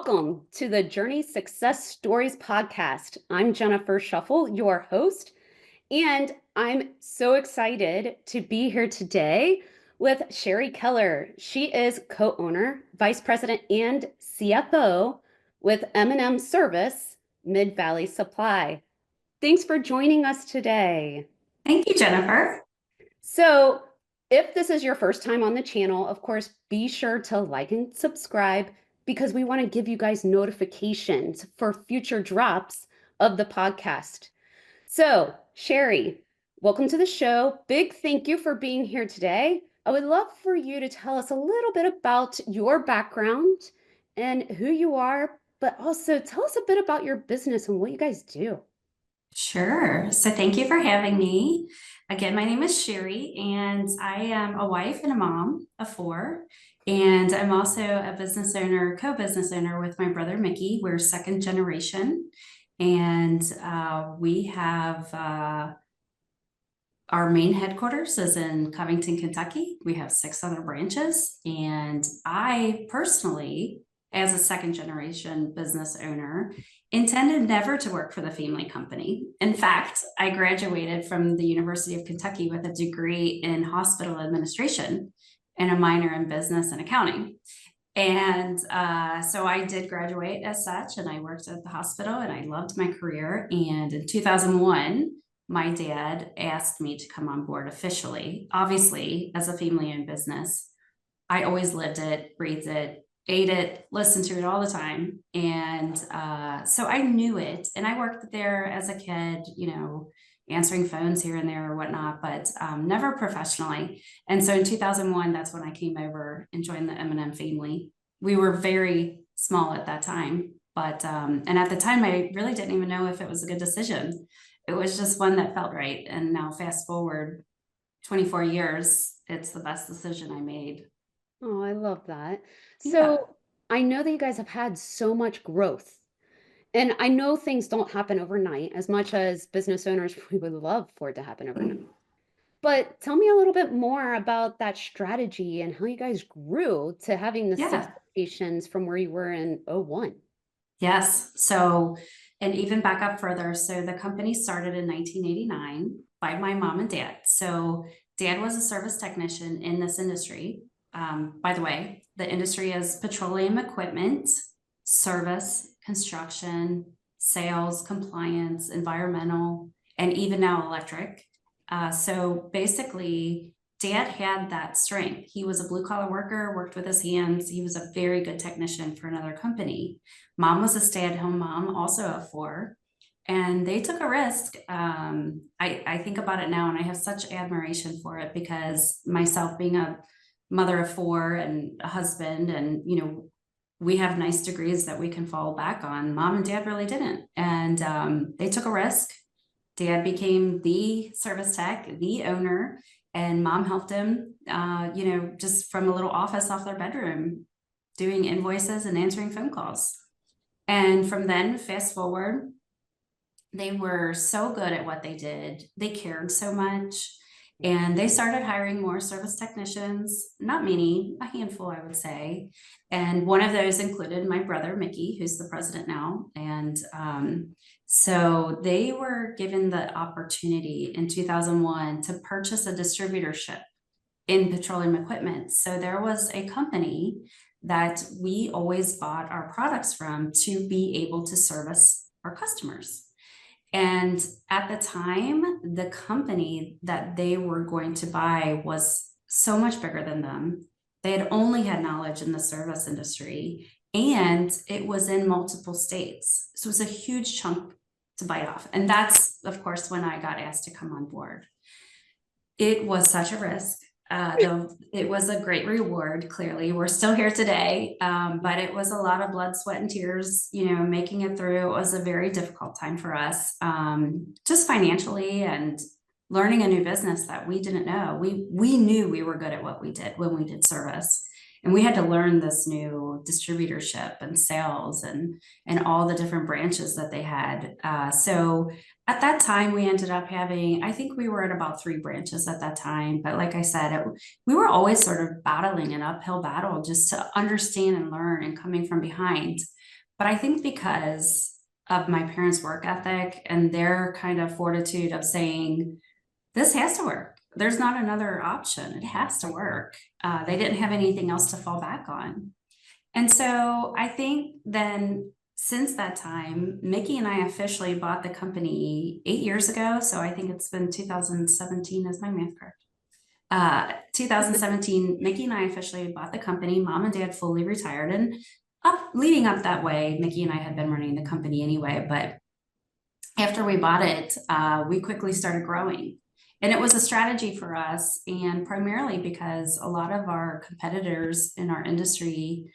Welcome to the Journey Success Stories podcast. I'm Jennifer Shuffle, your host, and I'm so excited to be here today with Sherry Keller. She is co-owner, vice president, and CFO with M&M Service, Mid-Valley Supply. Thanks for joining us today. Thank you, Jennifer. So, if this is your first time on the channel, of course, be sure to like and subscribe because we want to give you guys notifications for future drops of the podcast. So, Sherry, welcome to the show. Big thank you for being here today. I would love for you to tell us a little bit about your background and who you are, but also tell us a bit about your business and what you guys do. Sure. So thank you for having me. Again, my name is Sherry, and I am a wife and a mom of four. And I'm also a business owner, co-business owner with my brother, Mickey. We're second generation. And we have our main headquarters is in Covington, Kentucky. We have 6 other branches. And I personally, as a second generation business owner, intended never to work for the family company. In fact, I graduated from the University of Kentucky with a degree in hospital administration and a minor in business and accounting. And so I did graduate as such, and I worked at the hospital, and I loved my career. And in 2001, my dad asked me to come on board officially. Obviously, as a family-owned business, I always lived it, breathed it, ate it, listened to it all the time. And so I knew it. And I worked there as a kid, answering phones here and there or whatnot, but never professionally. And so in 2001, that's when I came over and joined the M&M family. We were very small at that time, but and at the time, I really didn't even know if it was a good decision. It was just one that felt right. And now fast forward 24 years, it's the best decision I made. Oh, I love that. Yeah. So I know that you guys have had so much growth, and I know things don't happen overnight as much as business owners, we would love for it to happen overnight. But tell me a little bit more about that strategy and how you guys grew to having the 6 Yeah. locations from where you were in '01. Yes. So, and even back up further. So the company started in 1989 by my mom and dad. So dad was a service technician in this industry. By the way, the industry is petroleum equipment, service, construction, sales, compliance, environmental, and even now electric. So basically, dad had that strength. He was a blue collar worker, worked with his hands. He was a very good technician for another company. Mom was a stay-at-home mom, also of 4, and they took a risk. I think about it now, and I have such admiration for it because myself being a mother of 4 and a husband, and we have nice degrees that we can fall back on. Mom and dad really didn't, and they took a risk. Dad became the service tech, the owner, and mom helped him, just from a little office off their bedroom, doing invoices and answering phone calls. And from then, fast forward, they were so good at what they did. They cared so much. And they started hiring more service technicians, not many, a handful, I would say. And one of those included my brother, Mickey, who's the president now. And so they were given the opportunity in 2001 to purchase a distributorship in petroleum equipment. So there was a company that we always bought our products from to be able to service our customers. And at the time, the company that they were going to buy was so much bigger than them. They had only had knowledge in the service industry, and it was in multiple states. So it was a huge chunk to bite off. And that's, of course, when I got asked to come on board. It was such a risk. Though it was a great reward. Clearly, we're still here today, but it was a lot of blood, sweat, and tears. Making it through. It was a very difficult time for us, just financially, and learning a new business that we didn't know. We knew we were good at what we did when we did service, and we had to learn this new distributorship and sales and all the different branches that they had. So at that time, we ended up having, I think we were at about 3 branches at that time. But like I said, we were always sort of battling an uphill battle just to understand and learn and coming from behind. But I think because of my parents' work ethic and their kind of fortitude of saying, this has to work. There's not another option. It has to work. They didn't have anything else to fall back on. And so I think then since that time, Mickey and I officially bought the company 8 years ago. So I think it's been 2017, is my math correct? 2017, Mickey and I officially bought the company. Mom and dad fully retired, and leading up that way, Mickey and I had been running the company anyway, but after we bought it, we quickly started growing. And it was a strategy for us, and primarily because a lot of our competitors in our industry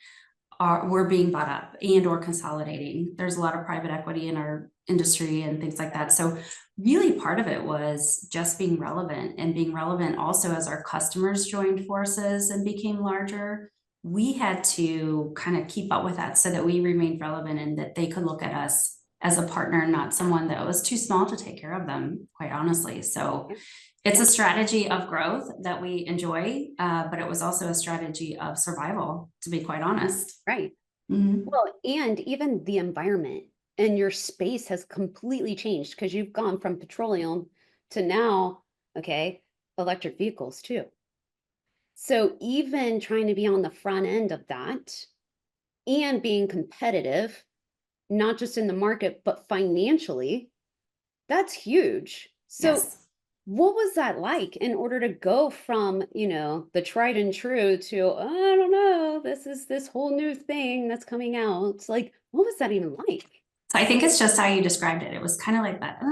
were being bought up and or consolidating. There's a lot of private equity in our industry and things like that. So really part of it was just being relevant, and being relevant also as our customers joined forces and became larger. We had to kind of keep up with that so that we remained relevant and that they could look at us as a partner, not someone that was too small to take care of them, quite honestly. So it's a strategy of growth that we enjoy, but it was also a strategy of survival, to be quite honest. Right. Mhm. Well, and even the environment and your space has completely changed because you've gone from petroleum to now, okay, electric vehicles too. So even trying to be on the front end of that and being competitive, not just in the market, but financially, that's huge. So Yes. what was that like in order to go from, the tried and true to, I don't know, this is this whole new thing that's coming out. It's like, what was that even like? So I think it's just how you described it. It was kind of like that.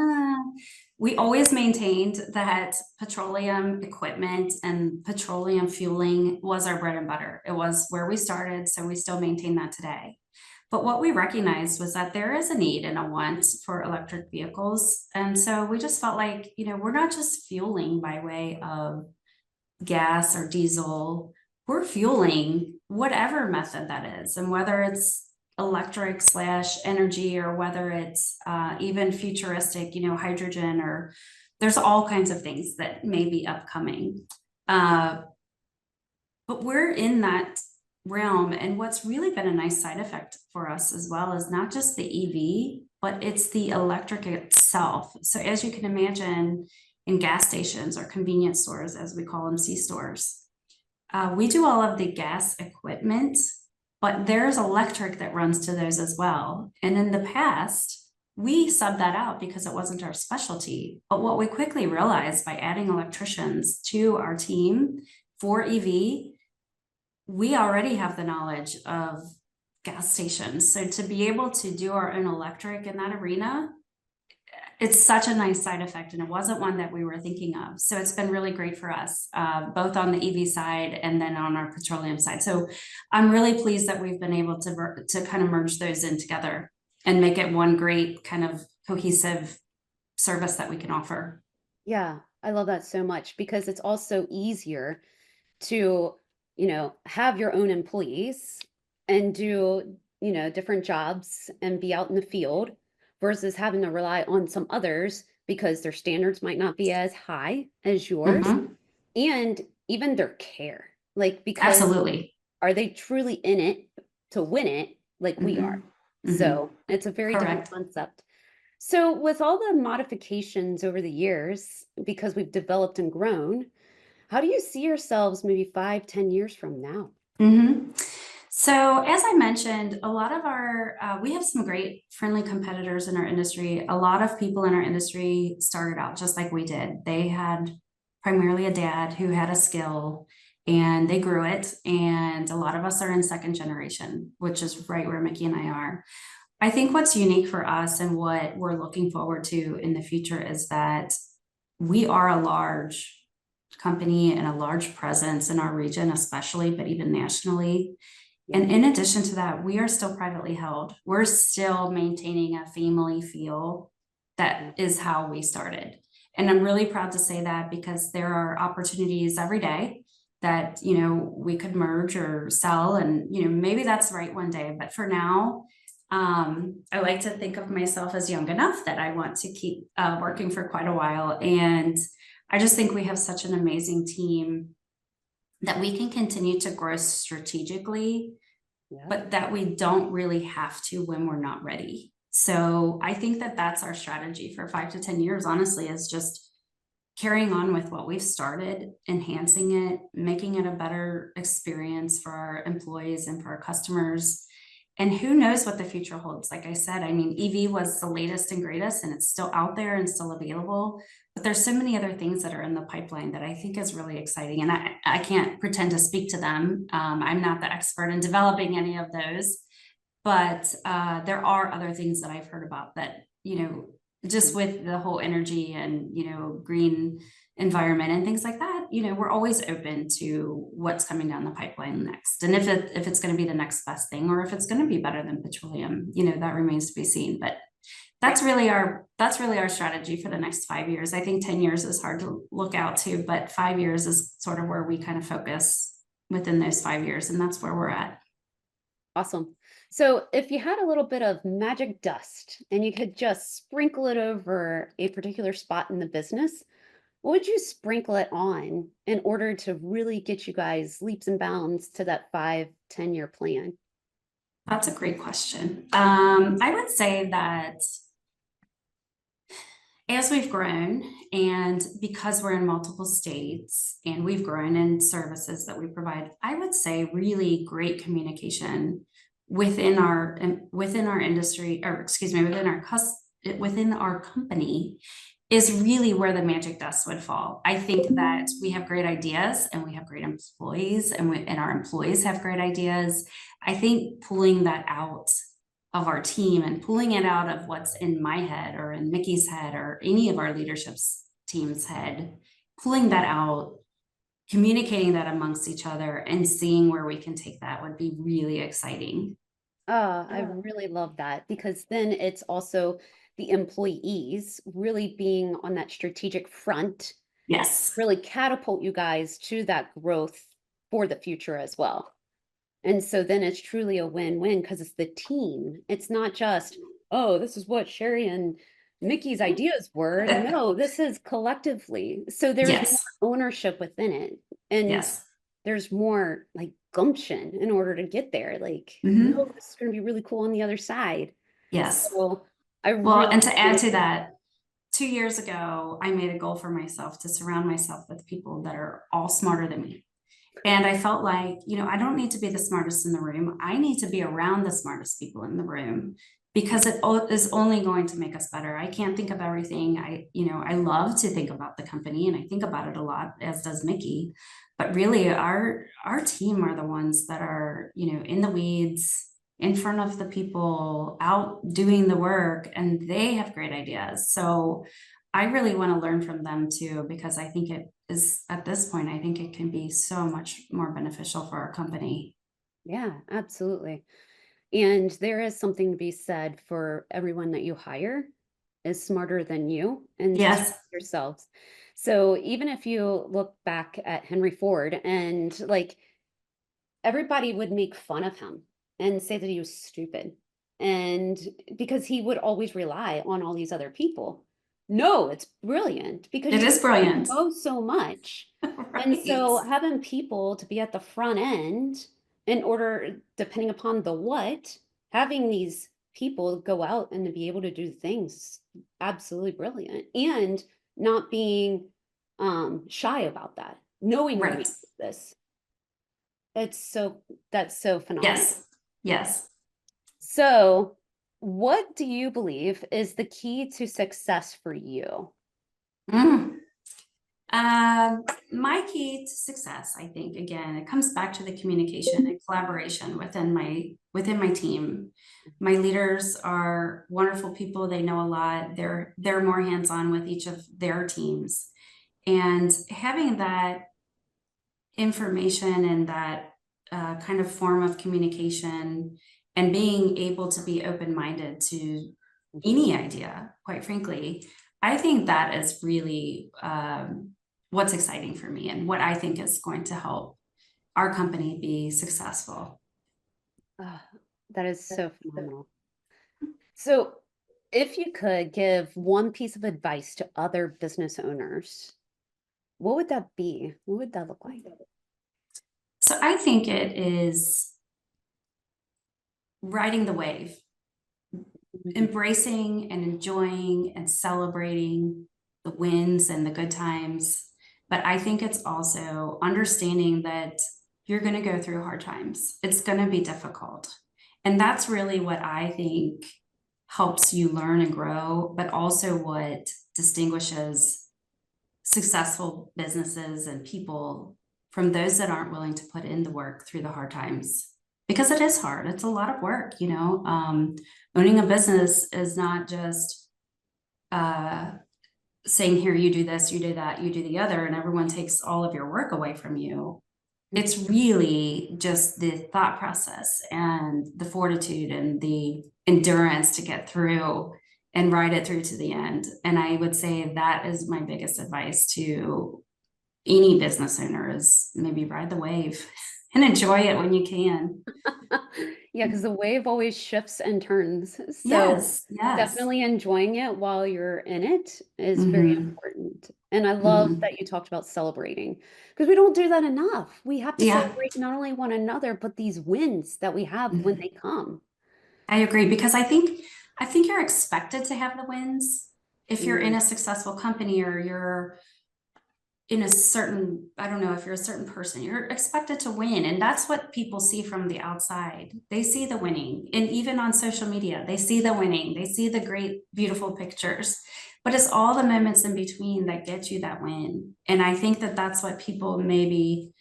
We always maintained that petroleum equipment and petroleum fueling was our bread and butter. It was where we started, so we still maintain that today. But what we recognized was that there is a need and a want for electric vehicles. And so we just felt like, we're not just fueling by way of gas or diesel, we're fueling whatever method that is. And whether it's electric slash energy, or whether it's even futuristic, hydrogen, or there's all kinds of things that may be upcoming. But we're in that realm. And what's really been a nice side effect for us as well is not just the EV, but it's the electric itself. So as you can imagine, in gas stations or convenience stores, as we call them, C-stores, we do all of the gas equipment, but there's electric that runs to those as well. And in the past, we subbed that out because it wasn't our specialty. But what we quickly realized by adding electricians to our team for EV, we already have the knowledge of gas stations. So to be able to do our own electric in that arena, it's such a nice side effect, and it wasn't one that we were thinking of. So it's been really great for us, both on the EV side and then on our petroleum side. So I'm really pleased that we've been able to kind of merge those in together and make it one great kind of cohesive service that we can offer. Yeah, I love that so much because it's also easier to, have your own employees and do, different jobs and be out in the field versus having to rely on some others because their standards might not be as high as yours Mhm. and even their care. Like, because Absolutely. are they truly in it to win it like we are? Mhm. Mhm. So it's a very different Correct. concept. So, with all the modifications over the years, because we've developed and grown, how do you see yourselves maybe 5, 10 years from now? Mhm. So, as I mentioned, a lot of we have some great friendly competitors in our industry. A lot of people in our industry started out just like we did. They had primarily a dad who had a skill, and they grew it. And a lot of us are in second generation, which is right where Mickey and I are. I think what's unique for us and what we're looking forward to in the future is that we are a large company and a large presence in our region, especially, but even nationally. Yeah. And in addition to that, we are still privately held. We're still maintaining a family feel. Yeah. That is how we started. And I'm really proud to say that because there are opportunities every day that, we could merge or sell. And, maybe that's right one day. But for now, I like to think of myself as young enough that I want to keep working for quite a while. And I just think we have such an amazing team that we can continue to grow strategically Yeah. but that we don't really have to when we're not ready. So I think that that's our strategy for 5 to 10 years, honestly, is just carrying on with what we've started, enhancing it, making it a better experience for our employees and for our customers. And who knows what the future holds? Like I said, I mean, EV was the latest and greatest, and it's still out there and still available. But there's so many other things that are in the pipeline that I think is really exciting. And I can't pretend to speak to them. I'm not the expert in developing any of those. But there are other things that I've heard about that, just with the whole energy and, green environment and things like that, we're always open to what's coming down the pipeline next. And if it's going to be the next best thing, or if it's going to be better than petroleum, that remains to be seen. But Right. that's really our strategy for the next 5 years. I think 10 years is hard to look out to, but 5 years is sort of where we kind of focus within those 5 years, and that's where we're at. Awesome. So, if you had a little bit of magic dust and you could just sprinkle it over a particular spot in the business, what would you sprinkle it on in order to really get you guys leaps and bounds to that 5, 10 year plan? That's a great question. I would say that as we've grown, and because we're in multiple states and we've grown in services that we provide, I would say really great communication within our industry, or excuse me, within our company is really where the magic dust would fall. I think that we have great ideas and we have great employees, and our employees have great ideas. I think pulling that out of our team and pulling it out of what's in my head or in Mickey's head or any of our leadership's team's head, pulling that out, communicating that amongst each other, and seeing where we can take that would be really exciting. I really love that because then it's also the employees really being on that strategic front, Yes. really catapult you guys to that growth for the future as well. And so then it's truly a win-win because it's the team. It's not just, oh, this is what Sherry and Mickey's ideas were. No, this is collectively. So there's more Yes. ownership within it. And Yes. there's more like gumption in order to get there. Like, no, Hmm. this is going to be really cool on the other side. Yes. So I Well, really, and to add to that, 2 years ago, I made a goal for myself to surround myself with people that are all smarter than me. And I felt like, I don't need to be the smartest in the room. I need to be around the smartest people in the room, because it is only going to make us better. I can't think of everything. I love to think about the company, and I think about it a lot, as does Mickey. But really our team are the ones that are, in the weeds, in front of the people, out doing the work, and they have great ideas. So I really want to learn from them too, because I think it is, at this point, I think it can be so much more beneficial for our company. yeah, absolutely. And there is something to be said for everyone that you hire is smarter than you and to Yes. yourselves. So even if you look back at Henry Ford and like everybody would make fun of him and say that he was stupid. And because he would always rely on all these other people. No, it's brilliant because It you is can brilliant. know so much. And Right. so having people to be at the front end in order, depending upon the what, having these people go out and to be able to do things absolutely brilliant and not being shy about that, knowing your Right. weaknesses. It's so that's so phenomenal. Yes. Yes. So, what do you believe is the key to success for you? Mm. Um, my key to success, I think, again, it comes back to the communication and collaboration within my team. My leaders are wonderful people. They know a lot. They're more hands-on with each of their teams. And having that information and that kind of form of communication, and being able to be open-minded to Mhm. any idea, quite frankly, I think that is really what's exciting for me, and what I think is going to help our company be successful. Ah, that is so phenomenal. So, if you could give one piece of advice to other business owners, what would that be? What would that look like? So I think it is riding the wave, Mhm. embracing and enjoying and celebrating the wins and the good times. But I think it's also understanding that you're going to go through hard times. It's going to be difficult. And that's really what I think helps you learn and grow, but also what distinguishes successful businesses and people from those that aren't willing to put in the work through the hard times, because it is hard. It's a lot of work, you know. Owning a business is not just uh, saying, here, you do this, you do that, you do the other, and everyone takes all of your work away from you. It's really just the thought process and the fortitude and the endurance to get through and ride it through to the end. And I would say that is my biggest advice to any business owner, is maybe ride the wave and enjoy it when you can. Yeah, because the wave always shifts and turns. So Yes, yes. definitely enjoying it while you're in it is very Mm-hmm. important. And I love Mm-hmm. that you talked about celebrating because we don't do that enough. We have to Yeah. celebrate not only one another, but these wins that we have when Mm-hmm. they come. I agree, because I think you're expected to have the wins if you're in Mm, a successful company, or you're in a certain, I don't know, if you're a certain person, you're expected to win. And that's what people see from the outside. They see the winning. And even on social media, they see the winning, they see the great, beautiful pictures. But it's all the moments in between that get you that win. And I think that that's what people maybe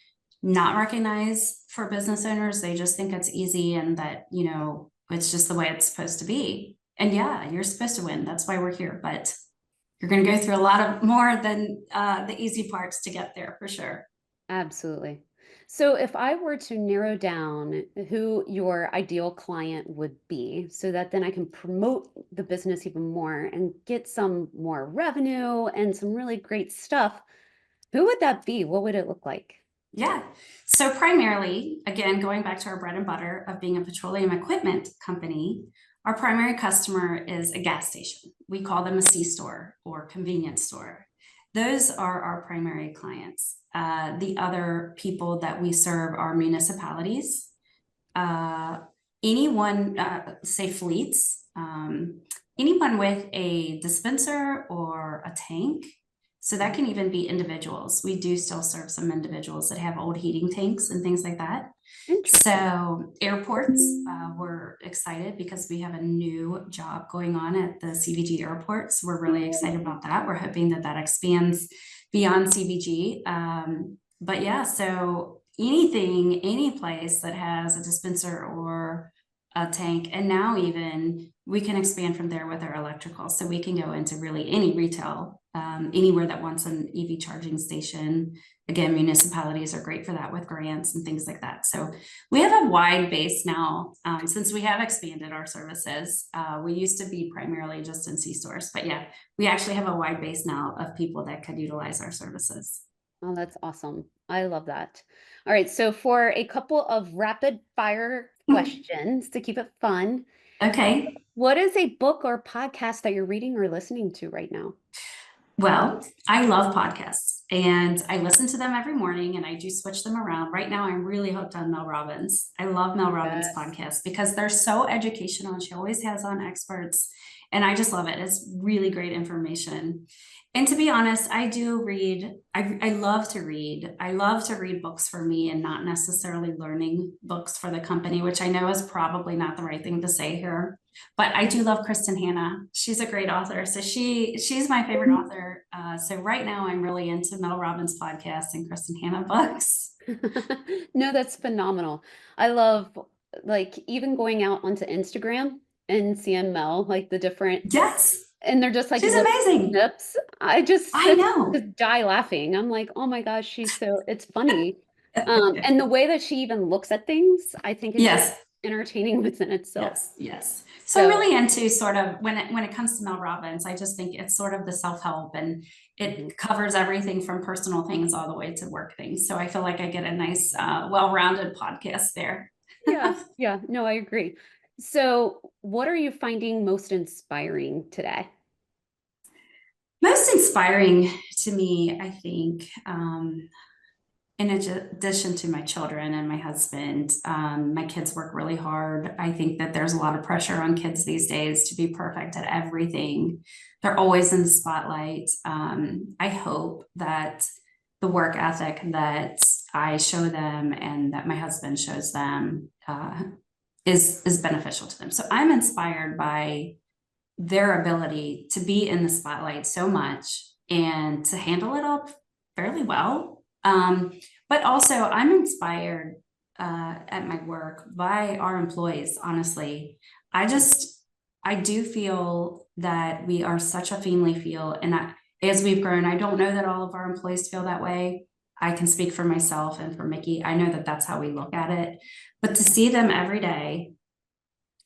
not recognize for business owners. They just think it's easy and that, you know, it's just the way it's supposed to be. And yeah, you're supposed to win. That's why we're here. But you're going to go through a lot of more than the easy parts to get there, for sure. absolutely. So if I were to narrow down who your ideal client would be so that then I can promote the business even more and get some more revenue and some really great stuff, who would that be? What would it look like? Yeah. So primarily, again, going back to our bread and butter of being a petroleum equipment company, our primary customer is a gas station. We call them a C-store or convenience store. Those are our primary clients. The other people that we serve are municipalities, uh, anyone, say fleets, anyone with a dispenser or a tank. So that can even be individuals. We do still serve some individuals that have old heating tanks and things like that. Interesting. So airports, we're excited because we have a new job going on at the CVG airports. We're really excited about that. We're hoping that that expands beyond CVG. But yeah, so anything, any place that has a dispenser or a tank, and now even we can expand from there with our electrical. So we can go into really any retail, anywhere that wants an EV charging station. Again, municipalities are great for that with grants and things like that. So we have a wide base now, since we have expanded our services. We used to be primarily just in C-stores, but yeah, we actually have a wide base now of people that could utilize our services. Oh, that's awesome. I love that. All right. So, for a couple of rapid fire questions to keep it fun, Okay. what is a book or podcast that you're reading or listening to right now? Well, I love podcasts and I listen to them every morning, and I do switch them around. Right now, I'm really hooked on Mel Robbins. I love Mel Robbins' Yes. podcast because they're so educational and she always has on experts. And I just love it. It's really great information. And to be honest, I do read. I love to read. I love to read books for me and not necessarily learning books for the company, which I know is probably not the right thing to say here. But I do love Kristen Hanna. She's a great author. So she's my favorite author. So right now I'm really into Mel Robbins podcast and Kristen Hanna books. No, that's phenomenal. I love like even going out onto Instagram and seeing Mel, like the different, Yes, and they're just like she's little amazing. snips. I just I sit know. just die laughing. I'm like, oh my gosh, she's so it's funny. And the way that she even looks at things, I think is just Yes, entertaining within itself. yes, yes. So I'm So, really into sort of when it comes to Mel Robbins, I just think it's sort of the self-help, and mhm. it covers everything from personal things all the way to work things. So I feel like I get a nice, well-rounded podcast there. Yeah, yeah, no, I agree. So, what are you finding most inspiring today? Most inspiring to me, I think, in addition to my children and my husband, my kids work really hard. I think that there's a lot of pressure on kids these days to be perfect at everything. They're always in the spotlight. I hope that the work ethic that I show them and that my husband shows them is beneficial to them. So I'm inspired by their ability to be in the spotlight so much and to handle it all fairly well. But also, I'm inspired at my work by our employees, honestly. I do feel that we are such a family feel. And as we've grown, I don't know that all of our employees feel that way. I can speak for myself and for Mickey. I know that that's how we look at it. But to see them every day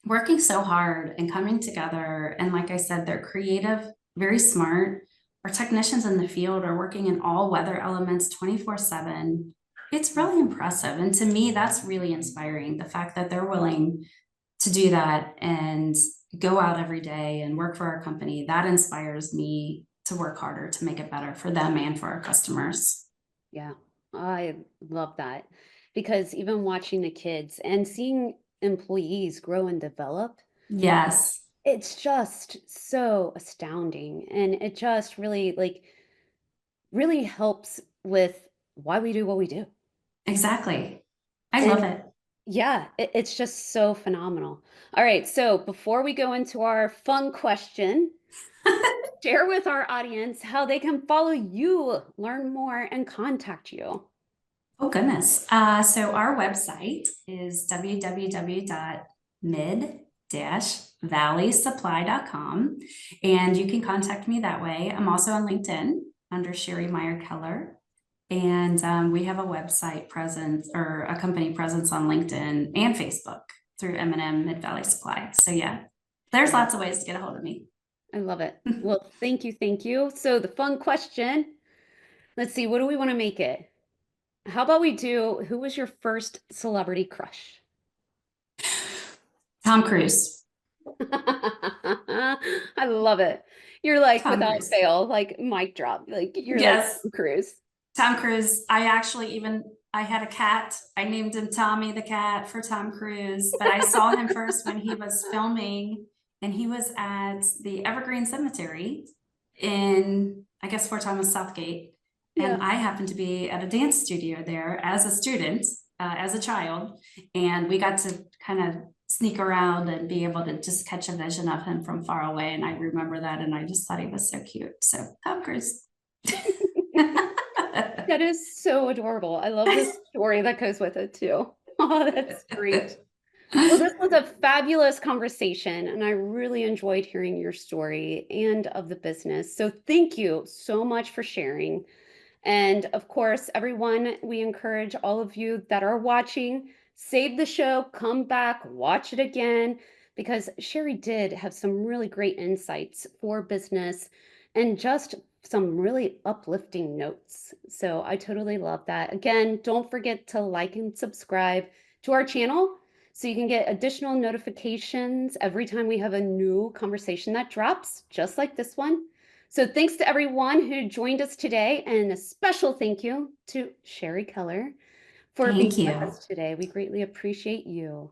working so hard and coming together, and like I said, they're creative, very smart. Our technicians in the field are working in all weather elements 24/7. It's really impressive. And to me, that's really inspiring. The fact that they're willing to do that and go out every day and work for our company, that inspires me to work harder to make it better for them and for our customers. Yeah, I love that because even watching the kids and seeing employees grow and develop, Yes, it's just so astounding. And it just really helps with why we do what we do. exactly. I love And it. yeah, it's just so phenomenal. All right, so before we go into our fun question, share with our audience how they can follow you, learn more, and contact you. Oh, goodness. So our website is www.mid-valleysupply.com, and you can contact me that way. I'm also on LinkedIn under Sherry Keller, and we have a website presence or a company presence on LinkedIn and Facebook through M&M Mid Valley Supply. So yeah, there's lots of ways to get a hold of me. I love it. Well, thank you, thank you. So the fun question, let's see, what do we want to make it? How about we do, who was your first celebrity crush? Tom Cruise. I love it. You're like Tom without Cruise. fail, like mic drop. Like you're like Yes. Tom Cruise. Tom Cruise. I had a cat. I named him Tommy the cat for Tom Cruise, but I saw him first when he was filming and he was at the Evergreen Cemetery in, I guess, Fort Thomas Southgate. Yeah. And I happened to be at a dance studio there as a student, as a child. And we got to kind of sneak around and be able to just catch a vision of him from far away. And I remember that. And I just thought he was so cute. So Tom Cruise. That is so adorable. I love the story that goes with it too. Oh, that's great. Well, this was a fabulous conversation, and I really enjoyed hearing your story and of the business. So, thank you so much for sharing. And of course, everyone, we encourage all of you that are watching, save the show, come back, watch it again, because Sherry did have some really great insights for business and just some really uplifting notes. So I totally love that. Again, don't forget to like and subscribe to our channel so you can get additional notifications every time we have a new conversation that drops, just like this one. So thanks to everyone who joined us today, and a special thank you to Sherry Keller for being Thank with you. us today. We greatly appreciate you.